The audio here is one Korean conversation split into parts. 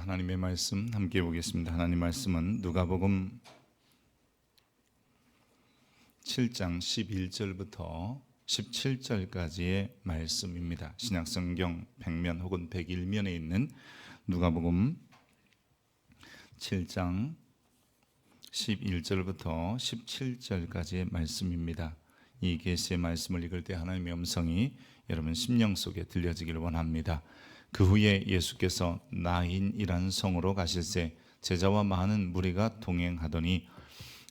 하나님의 말씀 함께 보겠습니다. 하나님 말씀은 누가복음 7장 11절부터 17절까지의 말씀입니다. 신약성경 100면 혹은 101면에 있는 누가복음 7장 11절부터 17절까지의 말씀입니다. 이 계시의 말씀을 읽을 때 하나님의 음성이 여러분 심령 속에 들려지기를 원합니다. 그 후에 예수께서 나인이라는 성으로 가실새 제자와 많은 무리가 동행하더니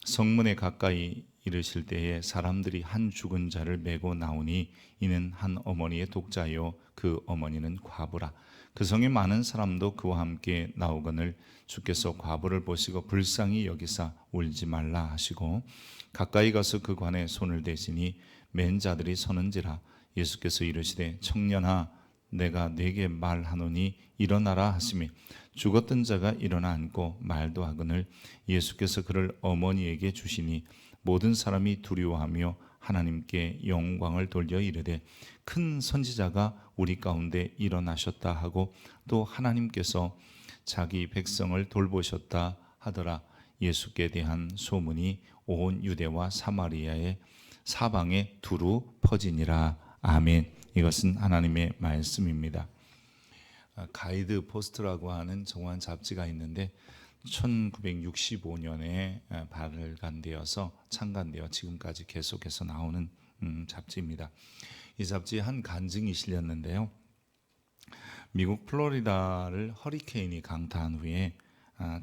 성문에 가까이 이르실 때에 사람들이 한 죽은 자를 메고 나오니 이는 한 어머니의 독자요 그 어머니는 과부라. 그 성에 많은 사람도 그와 함께 나오거늘 주께서 과부를 보시고 불쌍히 여기사 울지 말라 하시고 가까이 가서 그 관에 손을 대시니 맨 자들이 서는지라. 예수께서 이르시되 청년아 내가 네게 말하노니 일어나라 하시매 죽었던 자가 일어나 앉고 말도 하거늘 예수께서 그를 어머니에게 주시니 모든 사람이 두려워하며 하나님께 영광을 돌려 이르되 큰 선지자가 우리 가운데 일어나셨다 하고 또 하나님께서 자기 백성을 돌보셨다 하더라. 예수께 대한 소문이 온 유대와 사마리아의 사방에 두루 퍼지니라. 아멘. 이것은 하나님의 말씀입니다. 가이드 포스트라고 하는 정한 잡지가 있는데 1965년에 발간되어서 창간되어 지금까지 계속해서 나오는 잡지입니다. 이 잡지에 한 간증이 실렸는데요. 미국 플로리다를 허리케인이 강타한 후에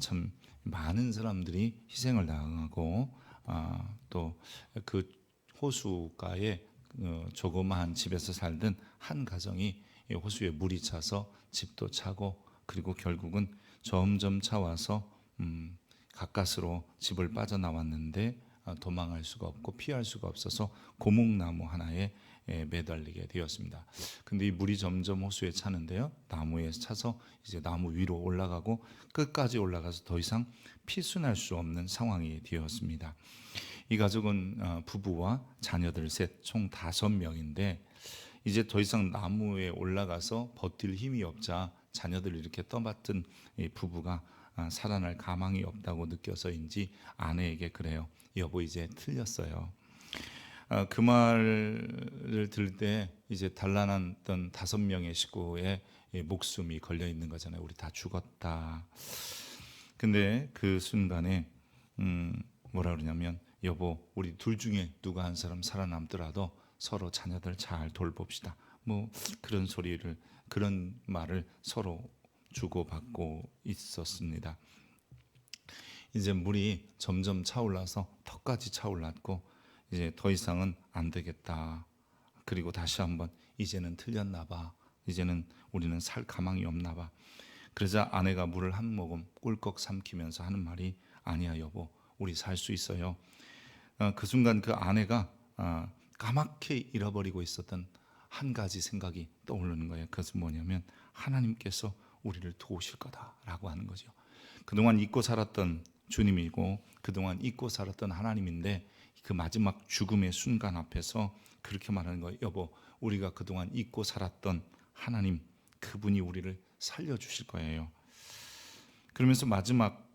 참 많은 사람들이 희생을 당하고 또 그 호수가에 조그마한 집에서 살던 한 가정이 호수에 물이 차서 집도 차고 그리고 결국은 점점 차와서 가까스로 집을 빠져나왔는데 도망할 수가 없고 피할 수가 없어서 고목나무 하나에 매달리게 되었습니다. 근데 이 물이 점점 호수에 차는데요. 나무에 차서 이제 나무 위로 올라가고 끝까지 올라가서 더 이상 피순할 수 없는 상황이 되었습니다. 이 가족은 부부와 자녀들 셋, 총 5명인데 이제 더 이상 나무에 올라가서 버틸 힘이 없자 자녀들을 이렇게 떠받든 이 부부가 살아날 가망이 없다고 느껴서인지 아내에게 그래요. 여보 이제 틀렸어요. 그 말을 들을 때 이제 단란했던 5명의 식구의 목숨이 걸려 있는 거잖아요. 우리 다 죽었다. 근데 그 순간에 뭐라 그러냐면 여보 우리 둘 중에 누가 한 사람 살아남더라도 서로 자녀들 잘 돌봅시다. 뭐 그런 말을 서로 주고받고 있었습니다. 이제 물이 점점 차올라서 턱까지 차올랐고 이제 더 이상은 안 되겠다. 그리고 다시 한번 이제는 틀렸나 봐. 이제는 우리는 살 가망이 없나 봐. 그러자 아내가 물을 한 모금 꿀꺽 삼키면서 하는 말이 아니야 여보 우리 살 수 있어요. 그 순간 그 아내가 까맣게 잃어버리고 있었던 한 가지 생각이 떠오르는 거예요. 그것은 뭐냐면 하나님께서 우리를 도우실 거다라고 하는 거죠. 그동안 잊고 살았던 주님이고 그동안 잊고 살았던 하나님인데 그 마지막 죽음의 순간 앞에서 그렇게 말하는 거예요. 여보 우리가 그동안 잊고 살았던 하나님 그분이 우리를 살려주실 거예요. 그러면서 마지막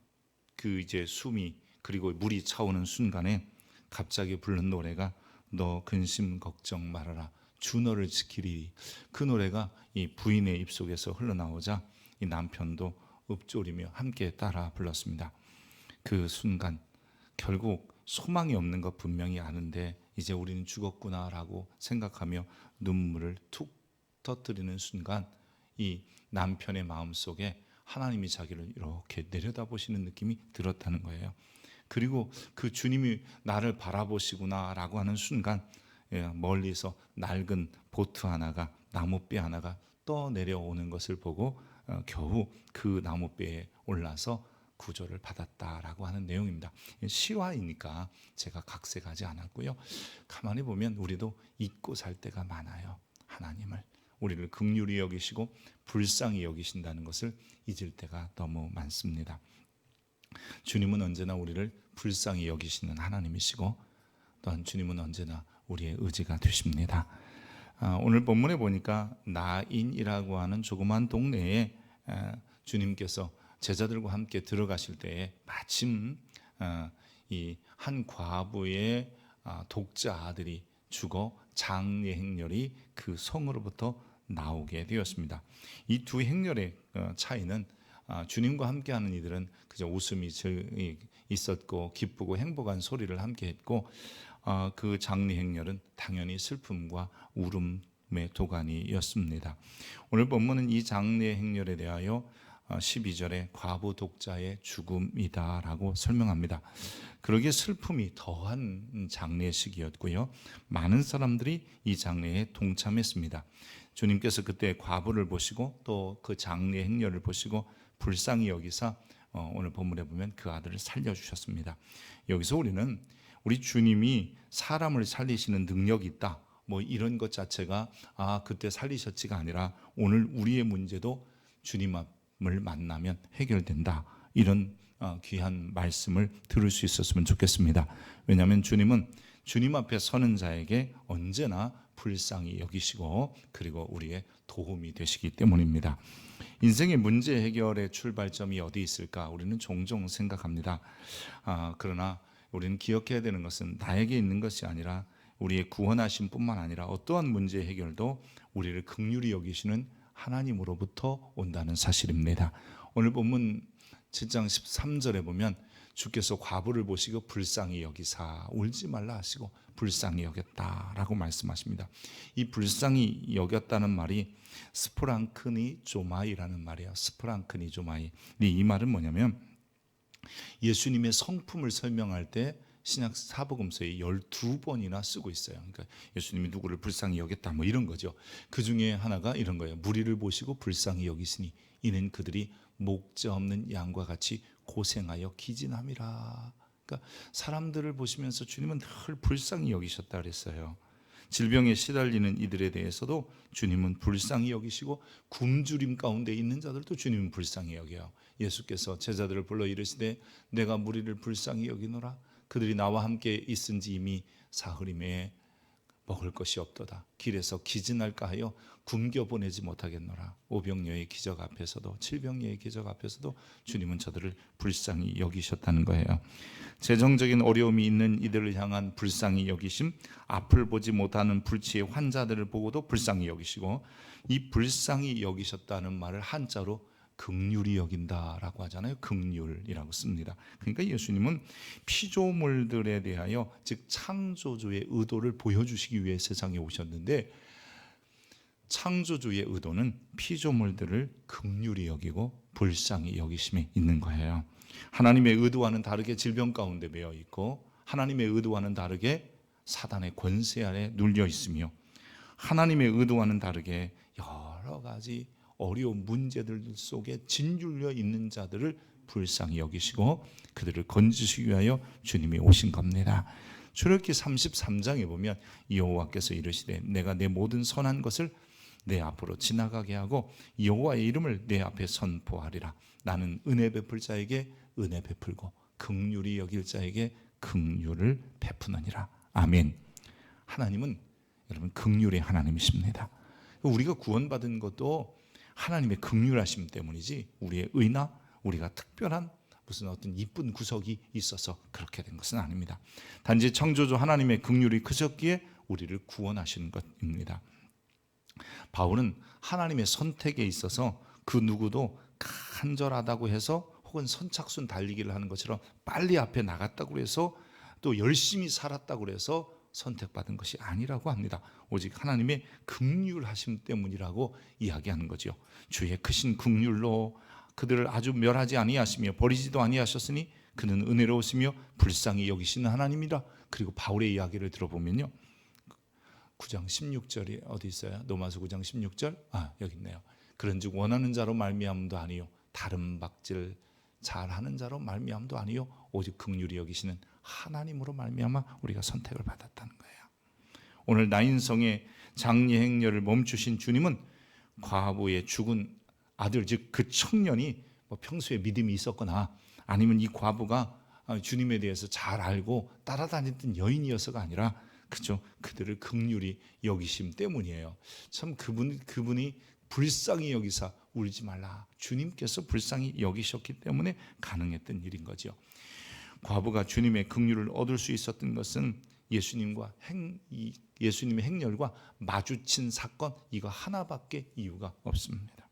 그 이제 숨이 그리고 물이 차오는 순간에 갑자기 부른 노래가 너 근심 걱정 말아라 주 너를 지키리. 그 노래가 이 부인의 입속에서 흘러나오자 이 남편도 읊조리며 함께 따라 불렀습니다. 그 순간 결국 소망이 없는 것 분명히 아는데 이제 우리는 죽었구나라고 생각하며 눈물을 툭 터뜨리는 순간 이 남편의 마음속에 하나님이 자기를 이렇게 내려다보시는 느낌이 들었다는 거예요. 그리고 그 주님이 나를 바라보시구나라고 하는 순간 멀리서 낡은 보트 하나가 나무배 하나가 떠내려오는 것을 보고 겨우 그 나무배에 올라서 구조를 받았다라고 하는 내용입니다. 시화이니까 제가 각색하지 않았고요. 가만히 보면 우리도 잊고 살 때가 많아요. 하나님을 우리를 긍휼히 여기시고 불쌍히 여기신다는 것을 잊을 때가 너무 많습니다. 주님은 언제나 우리를 불쌍히 여기시는 하나님이시고 또한 주님은 언제나 우리의 의지가 되십니다. 오늘 본문에 보니까 나인이라고 하는 조그만 동네에 주님께서 제자들과 함께 들어가실 때에 마침 이 한 과부의 독자 아들이 죽어 장례 행렬이 그 성으로부터 나오게 되었습니다. 이 두 행렬의 차이는 주님과 함께하는 이들은 그저 웃음이 있었고 기쁘고 행복한 소리를 함께했고 그 장례 행렬은 당연히 슬픔과 울음의 도가니였습니다. 오늘 본문은 이 장례 행렬에 대하여 12절에 과부 독자의 죽음이다라고 설명합니다. 그러기에 슬픔이 더한 장례식이었고요. 많은 사람들이 이 장례에 동참했습니다. 주님께서 그때 과부를 보시고 또 그 장례 행렬을 보시고 불쌍히 여기사 오늘 본문에 보면 그 아들을 살려주셨습니다. 여기서 우리는 우리 주님이 사람을 살리시는 능력이 있다, 뭐 이런 것 자체가 그때 살리셨지가 아니라 오늘 우리의 문제도 주님 앞을 만나면 해결된다, 이런 귀한 말씀을 들을 수 있었으면 좋겠습니다. 왜냐하면 주님은 주님 앞에 서는 자에게 언제나 불쌍히 여기시고 그리고 우리의 도움이 되시기 때문입니다. 인생의 문제 해결의 출발점이 어디 있을까 우리는 종종 생각합니다. 그러나 우리는 기억해야 되는 것은 나에게 있는 것이 아니라 우리의 구원하심 뿐만 아니라 어떠한 문제 해결도 우리를 긍휼히 여기시는 하나님으로부터 온다는 사실입니다. 오늘 본문 7장 13절에 보면 주께서 과부를 보시고 불쌍히 여기사 울지 말라 하시고 불쌍히 여겼다라고 말씀하십니다. 이 불쌍히 여겼다는 말이 스프랑크니 조마이라는 말이에요. 스프랑크니 조마이. 이 말은 뭐냐면 예수님의 성품을 설명할 때 신약 사복음서에 12번이나 쓰고 있어요. 그러니까 예수님이 누구를 불쌍히 여겼다 뭐 이런 거죠. 그 중에 하나가 이런 거예요. 무리를 보시고 불쌍히 여기시니 이는 그들이 목자 없는 양과 같이 고생하여 기진함이라. 그러니까 사람들을 보시면서 주님은 늘 불쌍히 여기셨다 그랬어요. 질병에 시달리는 이들에 대해서도 주님은 불쌍히 여기시고 굶주림 가운데 있는 자들도 주님은 불쌍히 여겨요. 예수께서 제자들을 불러 이르시되 내가 무리를 불쌍히 여기노라. 그들이 나와 함께 있은지 이미 사흘임에 먹을 것이 없도다. 길에서 기진할까 하여 굶겨 보내지 못하겠노라. 오병여의 기적 앞에서도 칠병여의 기적 앞에서도 주님은 저들을 불쌍히 여기셨다는 거예요. 재정적인 어려움이 있는 이들을 향한 불쌍히 여기심, 앞을 보지 못하는 불치의 환자들을 보고도 불쌍히 여기시고, 이 불쌍히 여기셨다는 말을 한자로 긍휼히 여긴다라고 하잖아요. 긍휼이라고 씁니다. 그러니까 예수님은 피조물들에 대하여 즉 창조주의 의도를 보여주시기 위해 세상에 오셨는데, 창조주의 의도는 피조물들을 긍휼히 여기고 불쌍히 여기심에 있는 거예요. 하나님의 의도와는 다르게 질병 가운데 매여 있고, 하나님의 의도와는 다르게 사단의 권세 아래 눌려 있으며, 하나님의 의도와는 다르게 여러 가지 어려운 문제들 속에 짓눌려 있는 자들을 불쌍히 여기시고 그들을 건지시기 위하여 주님이 오신 겁니다. 출애굽기 33장에 보면 여호와께서 이르시되 내가 내 모든 선한 것을 내 앞으로 지나가게 하고 여호와의 이름을 내 앞에 선포하리라. 나는 은혜 베풀 자에게 은혜 베풀고 긍휼히 여길 자에게 긍휼을 베푸느니라. 아멘. 하나님은 여러분 긍휼의 하나님이십니다. 우리가 구원받은 것도 하나님의 긍휼하심 때문이지 우리의 의나 우리가 특별한 무슨 어떤 이쁜 구석이 있어서 그렇게 된 것은 아닙니다. 단지 창조주 하나님의 긍휼이 크셨기에 우리를 구원하신 것입니다. 바울은 하나님의 선택에 있어서 그 누구도 간절하다고 해서 혹은 선착순 달리기를 하는 것처럼 빨리 앞에 나갔다고 해서 또 열심히 살았다고 해서 선택받은 것이 아니라고 합니다. 오직 하나님의 긍휼하심 때문이라고 이야기하는 거죠. 주의 크신 긍휼로 그들을 아주 멸하지 아니하시며 버리지도 아니하셨으니 그는 은혜로우시며 불쌍히 여기시는 하나님이라. 그리고 바울의 이야기를 들어보면요, 9장 16절이 어디 있어요? 로마서 9장 16절? 여기 있네요. 그런즉 원하는 자로 말미암음도 아니요 다른 박질 잘하는 자로 말미암음도 아니요 오직 긍휼히 여기시는 하나님으로 말미암아 우리가 선택을 받았다는 거예요. 오늘 나인성의 장례 행렬을 멈추신 주님은 과부의 죽은 아들, 즉 그 청년이 평소에 믿음이 있었거나 아니면 이 과부가 주님에 대해서 잘 알고 따라다녔던 여인이어서가 아니라 그죠, 그들을 긍휼히 여기심 때문이에요. 참 그분이 불쌍히 여기사 울지 말라. 주님께서 불쌍히 여기셨기 때문에 가능했던 일인 거죠. 과부가 주님의 긍휼을 얻을 수 있었던 것은 예수님의 행렬과 마주친 사건, 이거 하나밖에 이유가 없습니다.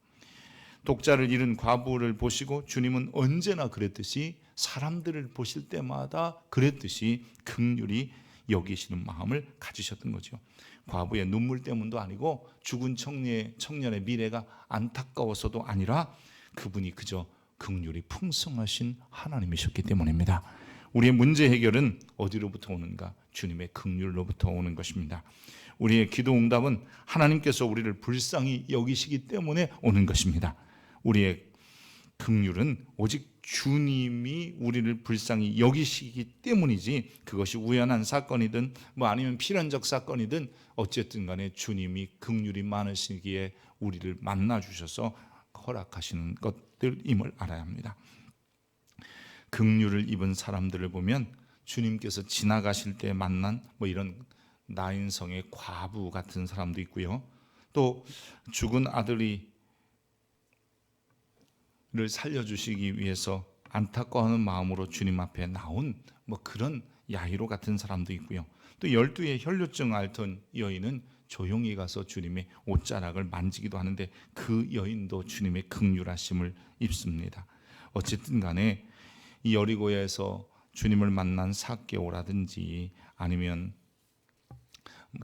독자를 잃은 과부를 보시고 주님은 언제나 그랬듯이 사람들을 보실 때마다 그랬듯이 긍휼히 여기시는 마음을 가지셨던 거죠. 과부의 눈물 때문도 아니고 죽은 청년의 미래가 안타까워서도 아니라 그분이 그저 긍휼이 풍성하신 하나님이셨기 때문입니다. 우리의 문제 해결은 어디로부터 오는가? 주님의 긍휼로부터 오는 것입니다. 우리의 기도 응답은 하나님께서 우리를 불쌍히 여기시기 때문에 오는 것입니다. 우리의 긍휼은 오직 주님이 우리를 불쌍히 여기시기 때문이지, 그것이 우연한 사건이든 아니면 필연적 사건이든 어쨌든 간에 주님이 긍휼이 많으시기에 우리를 만나 주셔서 허락하시는 것들임을 알아야 합니다. 긍휼을 입은 사람들을 보면 주님께서 지나가실 때 만난 이런 나인성의 과부 같은 사람도 있고요. 또 죽은 아들을 살려주시기 위해서 안타까워하는 마음으로 주님 앞에 나온 그런 야이로 같은 사람도 있고요. 또 12의 혈류증 앓던 여인은 조용히 가서 주님의 옷자락을 만지기도 하는데 그 여인도 주님의 긍휼하심을 입습니다. 어쨌든 간에 이 여리고에서 주님을 만난 삭개오라든지 아니면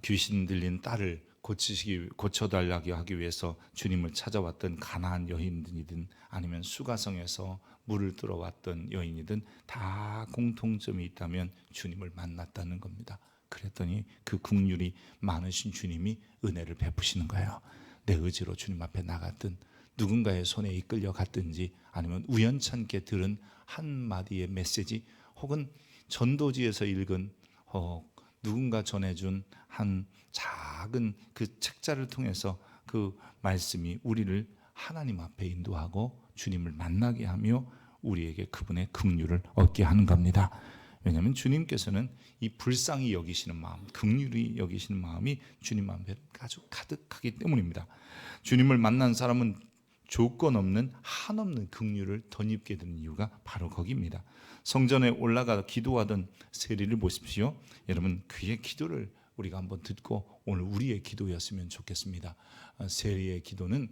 귀신 들린 딸을 고쳐달라고 하기 위해서 주님을 찾아왔던 가나안 여인이든 아니면 수가성에서 물을 들어왔던 여인이든 다 공통점이 있다면 주님을 만났다는 겁니다. 그랬더니 그 긍휼이 많으신 주님이 은혜를 베푸시는 거예요. 내 의지로 주님 앞에 나갔든 누군가의 손에 이끌려 갔든지 아니면 우연찮게 들은 한마디의 메시지 혹은 전도지에서 읽은 누군가 전해준 한 작은 그 책자를 통해서 그 말씀이 우리를 하나님 앞에 인도하고 주님을 만나게 하며 우리에게 그분의 긍휼을 얻게 하는 겁니다. 왜냐하면 주님께서는 이 불쌍히 여기시는 마음, 긍휼히 여기시는 마음이 주님 앞에 아주 가득하기 때문입니다. 주님을 만난 사람은 조건 없는 한없는 긍휼을 덧입게 되는 이유가 바로 거기입니다. 성전에 올라가 기도하던 세리를 보십시오. 여러분, 그의 기도를 우리가 한번 듣고 오늘 우리의 기도였으면 좋겠습니다. 세리의 기도는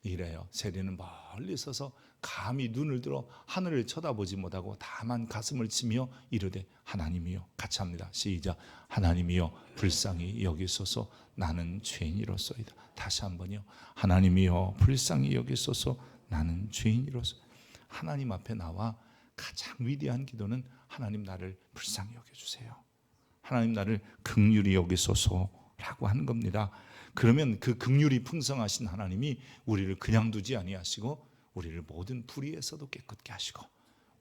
이래요. 세리는 멀리 서서 감히 눈을 들어 하늘을 쳐다보지 못하고 다만 가슴을 치며 이르되 하나님이여, 같이 합니다. 시작. 하나님이여 불쌍히 여기소서, 나는 죄인이로소이다. 다시 한번요. 하나님이여 불쌍히 여기소서, 나는 죄인이로소. 하나님 앞에 나와 가장 위대한 기도는 하나님 나를 불쌍히 여겨주세요. 하나님 나를 긍휼히 여기소서라고 하는 겁니다. 그러면 그 긍휼이 풍성하신 하나님이 우리를 그냥 두지 아니하시고 우리를 모든 불의에서도 깨끗게 하시고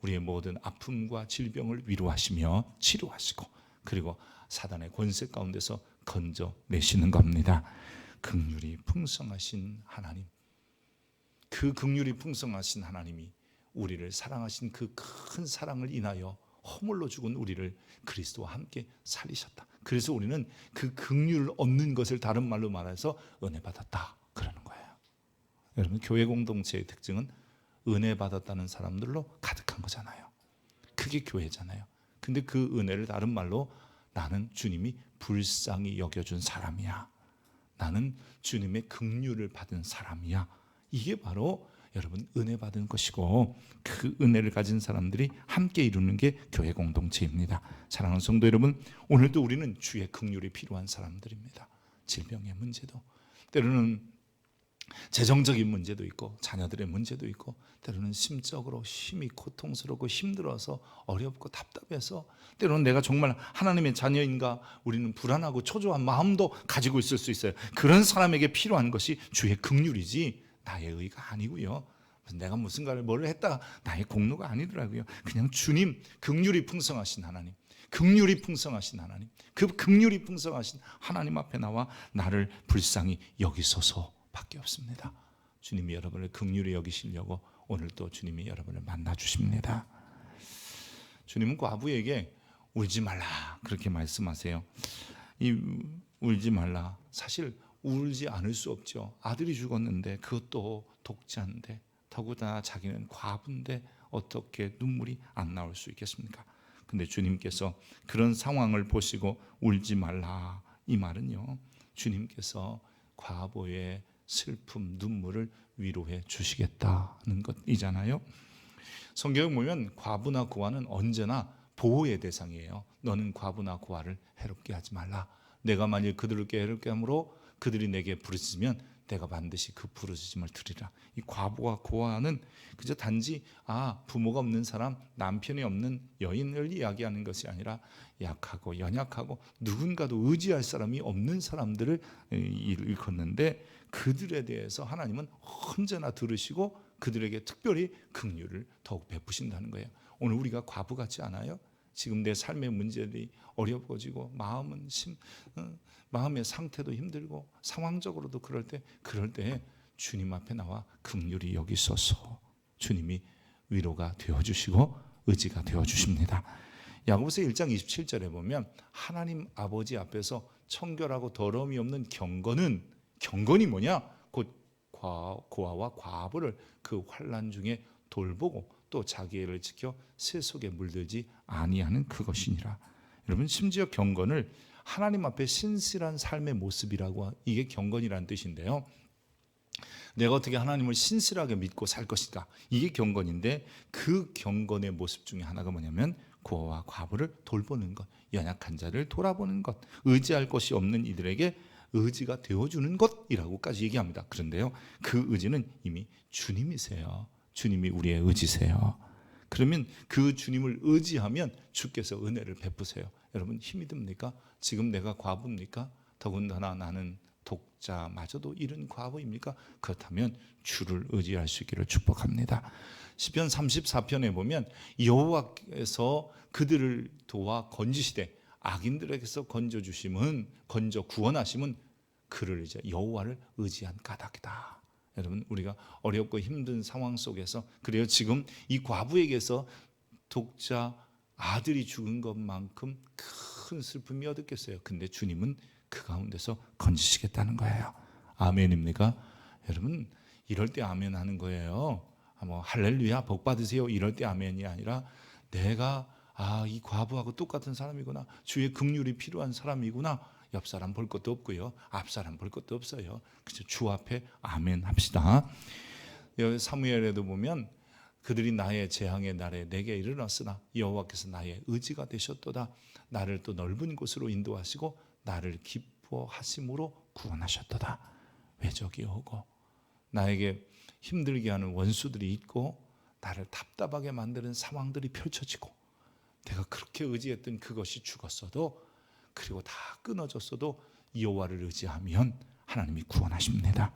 우리의 모든 아픔과 질병을 위로하시며 치료하시고 그리고 사단의 권세 가운데서 건져내시는 겁니다. 긍휼이 풍성하신 하나님, 그 긍휼이 풍성하신 하나님이 우리를 사랑하신 그 큰 사랑을 인하여 허물로 죽은 우리를 그리스도와 함께 살리셨다. 그래서 우리는 그 긍휼을 얻는 것을 다른 말로 말해서 은혜 받았다 그러는 거예요. 여러분, 교회 공동체의 특징은 은혜 받았다는 사람들로 가득한 거잖아요. 그게 교회잖아요. 근데 그 은혜를 다른 말로 나는 주님이 불쌍히 여겨준 사람이야, 나는 주님의 긍휼을 받은 사람이야, 이게 바로 여러분 은혜 받은 것이고, 그 은혜를 가진 사람들이 함께 이루는 게 교회 공동체입니다. 사랑하는 성도 여러분, 오늘도 우리는 주의 긍휼이 필요한 사람들입니다. 질병의 문제도, 때로는 재정적인 문제도 있고 자녀들의 문제도 있고, 때로는 심적으로 힘이 고통스럽고 힘들어서 어렵고 답답해서, 때로는 내가 정말 하나님의 자녀인가 우리는 불안하고 초조한 마음도 가지고 있을 수 있어요. 그런 사람에게 필요한 것이 주의 긍휼이지 나의 의가 아니고요, 내가 무슨가를 뭘 했다 나의 공로가 아니더라고요. 그냥 주님 긍휼이 풍성하신 하나님, 긍휼이 풍성하신 하나님, 그 긍휼이 풍성하신 하나님 앞에 나와 나를 불쌍히 여기소서 밖에 없습니다. 주님이 여러분을 긍휼히 여기시려고 오늘 또 주님이 여러분을 만나 주십니다. 주님은 과부에게 울지 말라 그렇게 말씀하세요. 이 울지 말라, 사실 울지 않을 수 없죠. 아들이 죽었는데, 그것도 독자인데, 더구나 자기는 과부인데 어떻게 눈물이 안 나올 수 있겠습니까? 근데 주님께서 그런 상황을 보시고 울지 말라, 이 말은요, 주님께서 과부의 슬픔, 눈물을 위로해 주시겠다는 것이잖아요. 성경에 보면 과부나 고아는 언제나 보호의 대상이에요. 너는 과부나 고아를 해롭게 하지 말라. 내가 만일 그들을 해롭게 함으로 그들이 내게 부르짖으면 내가 반드시 그 부르짖음을 들으리라. 이 과부와 고아는 그저 단지 부모가 없는 사람, 남편이 없는 여인을 이야기하는 것이 아니라 약하고 연약하고 누군가도 의지할 사람이 없는 사람들을 일컫는데, 그들에 대해서 하나님은 언제나 들으시고 그들에게 특별히 긍휼을 더욱 베푸신다는 거예요. 오늘 우리가 과부 같지 않아요? 지금 내 삶의 문제들이 어려워지고 마음의 상태도 힘들고 상황적으로도 그럴 때 주님 앞에 나와 긍휼히 여기소서. 주님이 위로가 되어주시고 의지가 되어주십니다. 야고보서 1장 27절에 보면 하나님 아버지 앞에서 청결하고 더러움이 없는 경건이 뭐냐? 곧 고아와 과부를 그 환난 중에 돌보고 또 자기 애를 지켜 세속에 물들지 아니하는 그것이니라. 여러분, 심지어 경건을 하나님 앞에 신실한 삶의 모습이라고, 이게 경건이라는 뜻인데요. 내가 어떻게 하나님을 신실하게 믿고 살 것인가, 이게 경건인데, 그 경건의 모습 중에 하나가 뭐냐면 고아와 과부를 돌보는 것, 연약한 자를 돌아보는 것, 의지할 것이 없는 이들에게 의지가 되어주는 것이라고까지 얘기합니다. 그런데요, 그 의지는 이미 주님이세요. 주님이 우리의 의지세요. 그러면 그 주님을 의지하면 주께서 은혜를 베푸세요. 여러분, 힘이 듭니까? 지금 내가 과부입니까? 더군다나 나는 독자마저도 이른 과부입니까? 그렇다면 주를 의지할 수 있기를 축복합니다. 시편 34편에 보면 여호와께서 그들을 도와 건지시되 악인들에게서 건져 구원하심은 그를 이제 여호와를 의지한 까닭이다. 여러분, 우리가 어렵고 힘든 상황 속에서, 그래요, 지금 이 과부에게서 독자 아들이 죽은 것만큼 큰 슬픔이 어딨겠어요. 근데 주님은 그 가운데서 건지시겠다는 거예요. 아멘입니까? 여러분, 이럴 때 아멘 하는 거예요. 할렐루야 복 받으세요 이럴 때 아멘이 아니라, 내가 이 과부하고 똑같은 사람이구나, 주의 긍휼이 필요한 사람이구나, 옆 사람 볼 것도 없고요, 앞 사람 볼 것도 없어요. 그래서 주 앞에 아멘 합시다. 사무엘에도 보면 그들이 나의 재앙의 날에 내게 이르렀으나 여호와께서 나의 의지가 되셨도다. 나를 또 넓은 곳으로 인도하시고 나를 기뻐하심으로 구원하셨도다. 외적이 오고 나에게 힘들게 하는 원수들이 있고 나를 답답하게 만드는 상황들이 펼쳐지고, 내가 그렇게 의지했던 그것이 죽었어도, 그리고 다 끊어졌어도 여호와를 의지하면 하나님이 구원하십니다.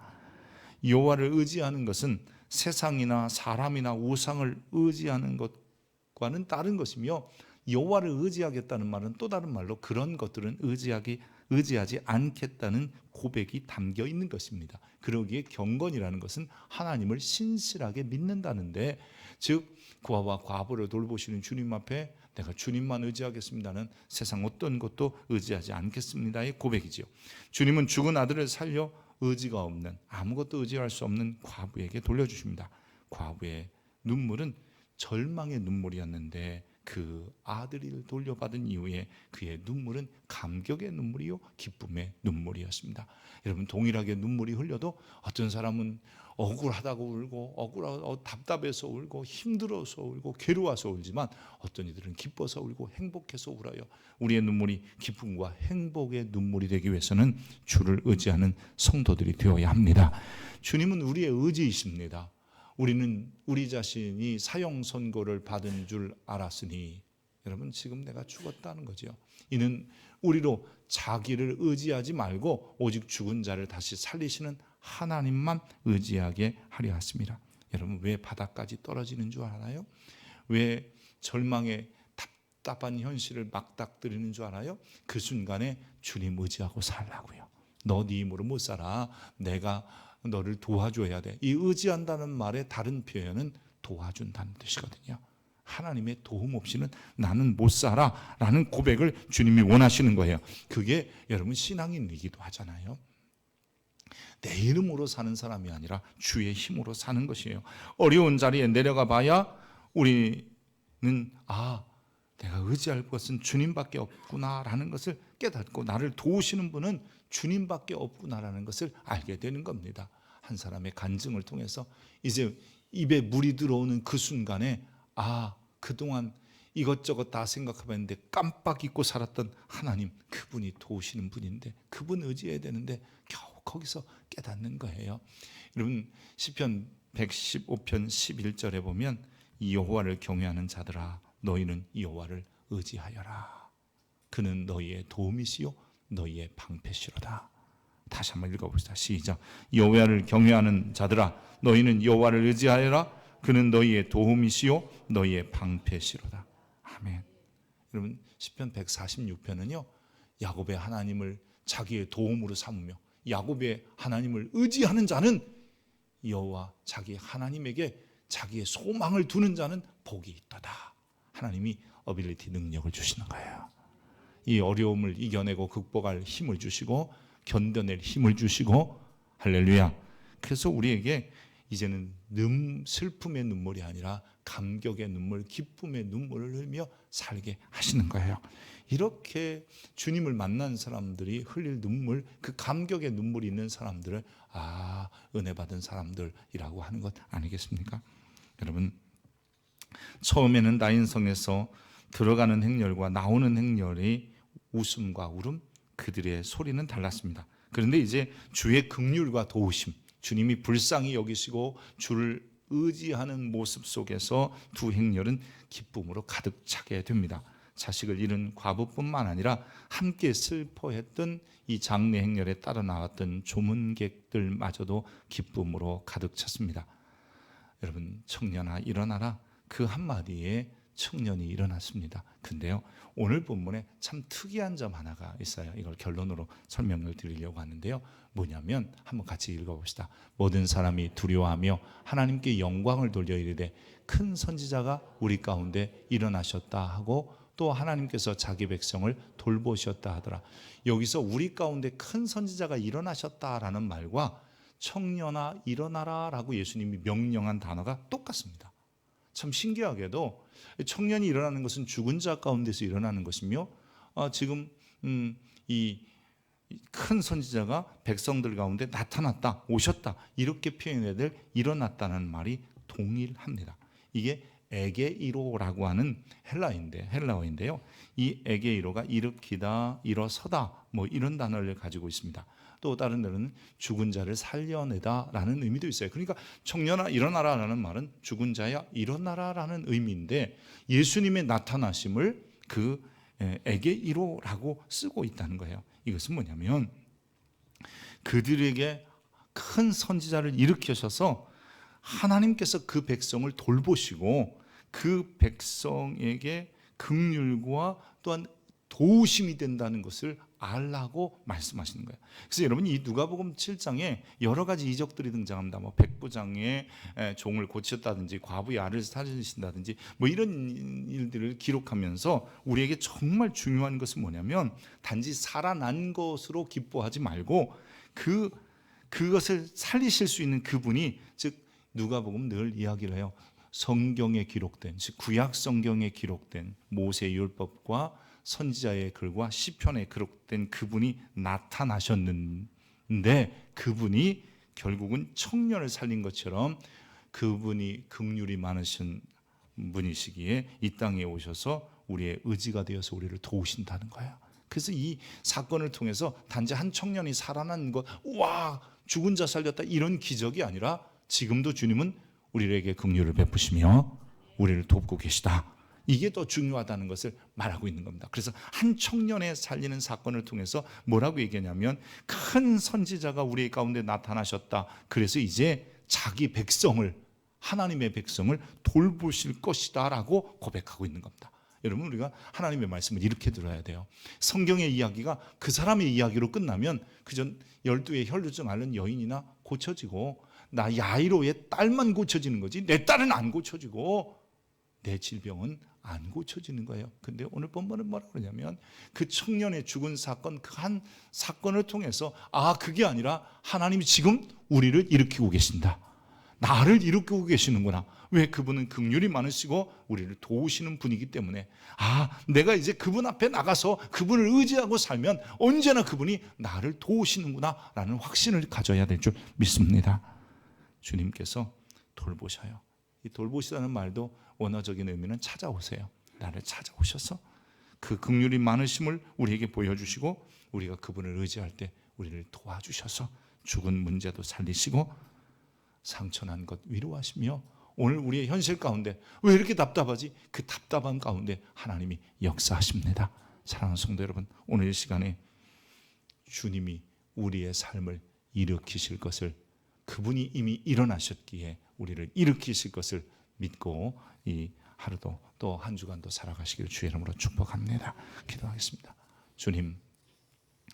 여호와를 의지하는 것은 세상이나 사람이나 우상을 의지하는 것과는 다른 것이며, 여호와를 의지하겠다는 말은 또 다른 말로 그런 것들은 의지하지 않겠다는 고백이 담겨 있는 것입니다. 그러기에 경건이라는 것은 하나님을 신실하게 믿는다는데, 즉 고아와 과부를 돌보시는 주님 앞에 내가 주님만 의지하겠습니다는 세상 어떤 것도 의지하지 않겠습니다의 고백이지요. 주님은 죽은 아들을 살려 의지가 없는, 아무것도 의지할 수 없는 과부에게 돌려주십니다. 과부의 눈물은 절망의 눈물이었는데 그 아들을 돌려받은 이후에 그의 눈물은 감격의 눈물이요 기쁨의 눈물이었습니다. 여러분, 동일하게 눈물이 흘려도 어떤 사람은 억울하다고 울고 답답해서 울고 힘들어서 울고 괴로워서 울지만, 어떤 이들은 기뻐서 울고 행복해서 울어요. 우리의 눈물이 기쁨과 행복의 눈물이 되기 위해서는 주를 의지하는 성도들이 되어야 합니다. 주님은 우리의 의지이십니다. 우리는 우리 자신이 사형 선고를 받은 줄 알았으니, 여러분, 지금 내가 죽었다는 거죠. 이는 우리로 자기를 의지하지 말고 오직 죽은 자를 다시 살리시는 하나님만 의지하게 하려 하십니다. 여러분, 왜 바닥까지 떨어지는 줄 알아요? 왜 절망의 답답한 현실을 막닥뜨리는 줄 알아요? 그 순간에 주님 의지하고 살라고요. 너 네 힘으로 못 살아. 내가 너를 도와줘야 돼. 이 의지한다는 말의 다른 표현은 도와준다는 뜻이거든요. 하나님의 도움 없이는 나는 못 살아 라는 고백을 주님이 원하시는 거예요. 그게 여러분 신앙인이기도 하잖아요. 내 이름으로 사는 사람이 아니라 주의 힘으로 사는 것이에요. 어려운 자리에 내려가 봐야 우리는 내가 의지할 것은 주님밖에 없구나라는 것을 깨닫고 나를 도우시는 분은 주님밖에 없구나라는 것을 알게 되는 겁니다. 한 사람의 간증을 통해서 이제 입에 물이 들어오는 그 순간에 그동안 이것저것 다 생각해봤는데 깜빡 잊고 살았던 하나님, 그분이 도우시는 분인데 그분 의지해야 되는데 겨우 거기서 깨닫는 거예요. 여러분 시편 115편 11절에 보면 여호와를 경외하는 자들아 너희는 여호와를 의지하여라. 그는 너희의 도움이시요 너희의 방패시로다. 다시 한번 읽어봅시다. 시작. 여호와를 경외하는 자들아 너희는 여호와를 의지하여라. 그는 너희의 도움이시요 너희의 방패시로다. 아멘. 여러분 시편 146편은요 야곱의 하나님을 자기의 도움으로 삼으며 야곱의 하나님을 의지하는 자는 여호와 자기 하나님에게 자기의 소망을 두는 자는 복이 있도다. 하나님이 어빌리티 능력을 주시는 거예요. 이 어려움을 이겨내고 극복할 힘을 주시고 견뎌낼 힘을 주시고 할렐루야. 그래서 우리에게 이제는 슬픔의 눈물이 아니라 감격의 눈물, 기쁨의 눈물을 흘며 살게 하시는 거예요. 이렇게 주님을 만난 사람들이 흘릴 눈물, 그 감격의 눈물이 있는 사람들을 은혜 받은 사람들이라고 하는 것 아니겠습니까? 여러분 처음에는 나인성에서 들어가는 행렬과 나오는 행렬이 웃음과 울음, 그들의 소리는 달랐습니다. 그런데 이제 주의 긍휼과 도우심, 주님이 불쌍히 여기시고 주를 의지하는 모습 속에서 두 행렬은 기쁨으로 가득 차게 됩니다. 자식을 잃은 과부뿐만 아니라 함께 슬퍼했던 이 장례 행렬에 따라 나왔던 조문객들마저도 기쁨으로 가득 찼습니다. 여러분 청년아 일어나라, 그 한마디에 청년이 일어났습니다. 근데요 오늘 본문에 참 특이한 점 하나가 있어요. 이걸 결론으로 설명을 드리려고 하는데요, 뭐냐면 한번 같이 읽어봅시다. 모든 사람이 두려워하며 하나님께 영광을 돌려 이르되 큰 선지자가 우리 가운데 일어나셨다 하고 또 하나님께서 자기 백성을 돌보셨다 하더라. 여기서 우리 가운데 큰 선지자가 일어나셨다라는 말과 청년아 일어나라 라고 예수님이 명령한 단어가 똑같습니다. 참 신기하게도 청년이 일어나는 것은 죽은 자 가운데서 일어나는 것이며 지금 이 큰 선지자가 백성들 가운데 나타났다, 오셨다 이렇게 표현해야 될 일어났다는 말이 동일합니다. 이게 에게이로라고 하는 헬라어인데요. 이 에게이로가 일으키다, 일어서다 뭐 이런 단어를 가지고 있습니다. 또 다른 데는 죽은 자를 살려내다라는 의미도 있어요. 그러니까 청년아 일어나라라는 말은 죽은 자야 일어나라라는 의미인데 예수님의 나타나심을 그 에게이로라고 쓰고 있다는 거예요. 이것은 뭐냐면 그들에게 큰 선지자를 일으키셔서 하나님께서 그 백성을 돌보시고 그 백성에게 긍휼과 또한 도우심이 된다는 것을 알라고 말씀하시는 거예요. 그래서 여러분 이 누가복음 7장에 여러 가지 이적들이 등장합니다. 뭐 백부장의 종을 고쳤다든지 과부의 알을 살리신다든지 뭐 이런 일들을 기록하면서 우리에게 정말 중요한 것은 뭐냐면 단지 살아난 것으로 기뻐하지 말고 그것을 살리실 수 있는 그분이, 즉 누가복음 늘 이야기를 해요. 성경에 기록된, 즉 구약 성경에 기록된 모세 율법과 선지자의 글과 시편에 기록된 그분이 나타나셨는데 그분이 결국은 청년을 살린 것처럼 그분이 긍휼이 많으신 분이시기에 이 땅에 오셔서 우리의 의지가 되어서 우리를 도우신다는 거예요. 그래서 이 사건을 통해서 단지 한 청년이 살아난 것, 와 죽은 자 살렸다 이런 기적이 아니라 지금도 주님은 우리에게 긍휼을 베푸시며 우리를 돕고 계시다. 이게 더 중요하다는 것을 말하고 있는 겁니다. 그래서 한 청년의 살리는 사건을 통해서 뭐라고 얘기하냐면 큰 선지자가 우리 가운데 나타나셨다. 그래서 이제 자기 백성을, 하나님의 백성을 돌보실 것이다 라고 고백하고 있는 겁니다. 여러분 우리가 하나님의 말씀을 이렇게 들어야 돼요. 성경의 이야기가 그 사람의 이야기로 끝나면 그저 12의 혈루증 앓는 여인이나 고쳐지고 나 야이로의 딸만 고쳐지는 거지 내 딸은 안 고쳐지고 내 질병은 안 고쳐지는 거예요. 근데 오늘 본문은 뭐라고 그러냐면 그 청년의 죽은 사건, 그 한 사건을 통해서 그게 아니라 하나님이 지금 우리를 일으키고 계신다. 나를 일으키고 계시는구나. 왜? 그분은 긍휼이 많으시고 우리를 도우시는 분이기 때문에 내가 이제 그분 앞에 나가서 그분을 의지하고 살면 언제나 그분이 나를 도우시는구나 라는 확신을 가져야 될 줄 믿습니다. 주님께서 돌보셔요. 이 돌보시다는 말도 원어적인 의미는 찾아오세요. 나를 찾아오셔서 그 긍휼이 많으심을 우리에게 보여주시고 우리가 그분을 의지할 때 우리를 도와주셔서 죽은 문제도 살리시고 상처난 것 위로하시며 오늘 우리의 현실 가운데 왜 이렇게 답답하지? 그 답답한 가운데 하나님이 역사하십니다. 사랑하는 성도 여러분, 오늘 이 시간에 주님이 우리의 삶을 일으키실 것을, 그분이 이미 일어나셨기에 우리를 일으키실 것을 믿고 이 하루도 또 한 주간도 살아가시기를 주의 이름으로 축복합니다. 기도하겠습니다. 주님,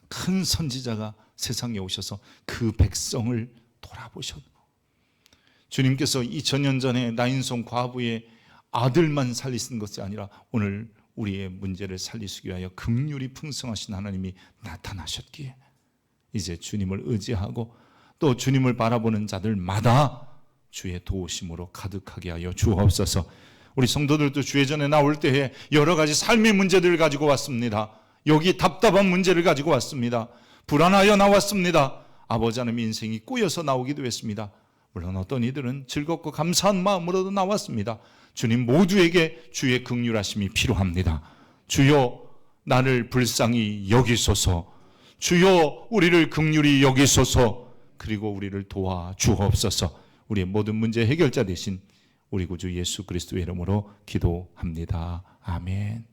큰 선지자가 세상에 오셔서 그 백성을 돌아보셨고 주님께서 2000년 전에 나인송 과부의 아들만 살리신 것이 아니라 오늘 우리의 문제를 살리시기 위하여 긍휼이 풍성하신 하나님이 나타나셨기에 이제 주님을 의지하고 또 주님을 바라보는 자들마다 주의 도우심으로 가득하게 하여 주옵소서. 우리 성도들도 주의 전에 나올 때에 여러 가지 삶의 문제들을 가지고 왔습니다. 여기 답답한 문제를 가지고 왔습니다. 불안하여 나왔습니다. 아버지 하나님, 인생이 꼬여서 나오기도 했습니다. 물론 어떤 이들은 즐겁고 감사한 마음으로도 나왔습니다. 주님, 모두에게 주의 긍휼하심이 필요합니다. 주여, 나를 불쌍히 여기소서. 주여, 우리를 긍휼히 여기소서. 그리고 우리를 도와 주옵소서. 우리의 모든 문제 해결자 되신 우리 구주 예수 그리스도의 이름으로 기도합니다. 아멘.